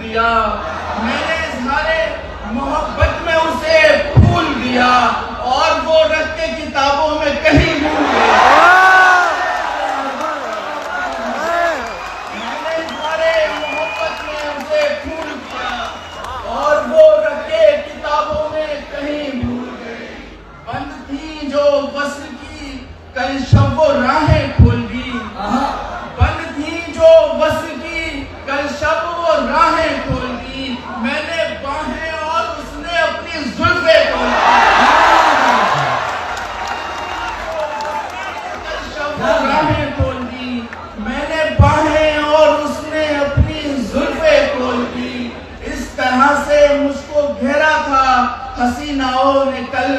दिया। मैंने इज़हारे मोहब्बत में उसे फूल दिया और वो रख के किताबों में कहीं भूल गया। मैंने इज़हारे मोहब्बत में उसे फूल दिया और वो रख के किताबों में कहीं भूल गई। बंद थी जो वस्ल की कल शब वो राहें खोल दी। बंद थी जो वस्ल की कल शब वो राहें खोल दी। मैंने बाहें और उसने अपनी जुल्फे खोल दी। कल शब वो राहें खोल दी। मैंने बाहें और उसने अपनी जुल्फे खोल दी। इस तरह से मुझको घेरा था हसीनाओं ने कल।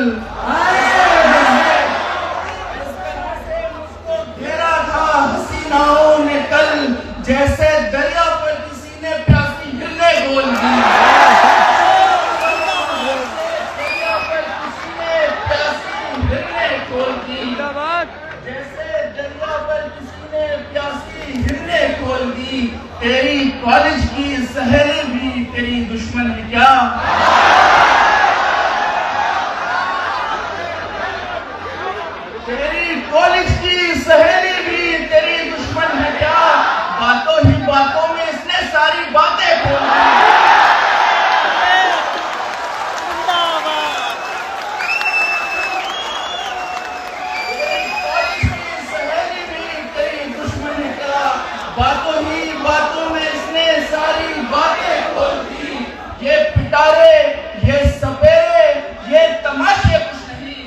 हसीनाओं ने कल जैसे दरिया पर किसी ने प्यासी हिरने गोल दी। दरिया पर किसी ने प्यासी हिरने खोल दी। जैसे दरिया पर किसी ने प्यासी हिरने खोल दी। तेरी कॉलेज की सहेली भी तेरी दुश्मन है क्या? तेरी कॉलेज की सहेली भी तेरी दुश्मन है क्या? बातों ही बातों में इसने सारी बातें खोल दी। तेरी कॉलेज की सहेली भी तेरी दुश्मन है क्या? बातों ही बातों में इसने सारी बातें खोल दी। ये पिटारे, ये सपेरे, ये तमाशे कुछ नहीं।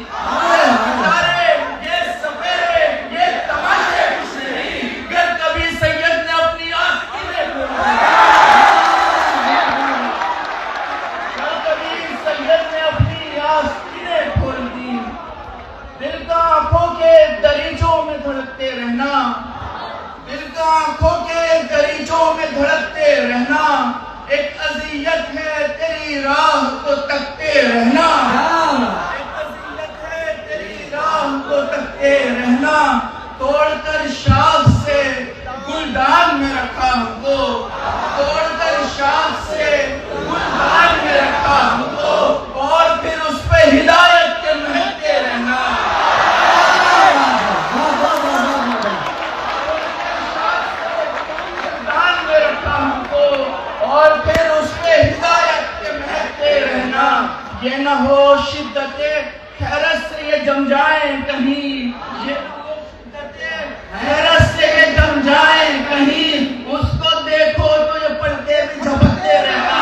दिल का आंखों के दरीचों में धड़कते रहना। दिल का आंखों के दरीचों में धड़कते रहना। एक अज़ियत है तेरी राह को तकते रहना। एक अज़ियत है तेरी राह को तकते रहना। तोड़कर शाख से गुलदान में रखा हमको। तोड़कर शाख से गुलदान में रखा हमको और फिर उस पे हिदायत के महकते रहना। गुलदान में रखा हमको और फिर उस पे हिदायत के महकते रहना। ये न हो शिद्दते हैरत से ये जम जाए कहीं। ये हैरत से ये जम जाए कहीं। उसको देखो तो ये पर्दे भी झपकते रहना।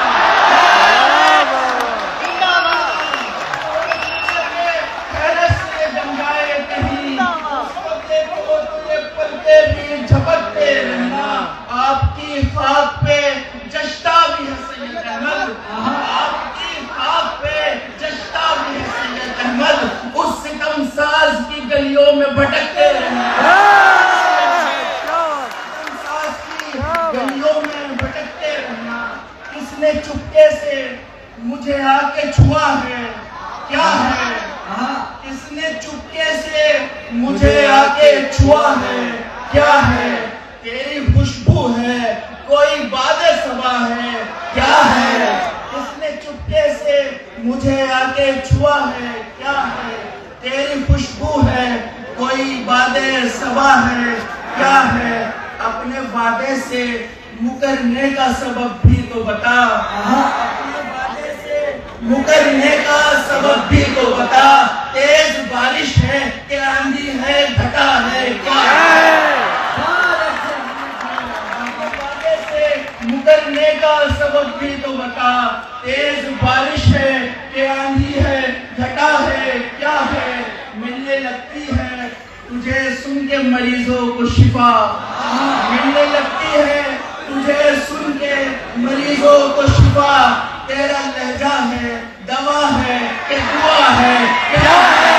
हैरत से ये जम जाए कहीं। उसको देखो तो ये पर्दे भी झपकते रहना। आपकी खाक पे जश्ता भी है सैयद अहमद। आपकी खाक पे जश्ता भी है सैयद अहमद। उस सितम साज की गलियों में भटकते रहना। गलियों में भटकते रहना। किसने चुपके से मुझे आके छुआ है क्या है? किसने चुपके से मुझे आके छुआ है क्या है? तेरी खुशबू है कोई बादे सबा है क्या है? किसने चुपके से मुझे आके छुआ है क्या है? तेरी खुशबू है कोई बादे सबा है क्या है? अपने वादे से मुकरने का सबब भी तो बता। अपने वादे से मुकरने का सबब भी तो बता। तेज बारिश है कि आंधी है घटा है क्या? अपने वादे से मुकरने का सबब भी तो बता। तेज बारिश है कि आंधी है घटा है क्या है? मिलने लगती है तुझे सुन के मरीजों को शिफा। मिलने लगती है तुझे सुन के मरीजों को शिफा। तेरा लहजा है दवा है कि दुआ है क्या है?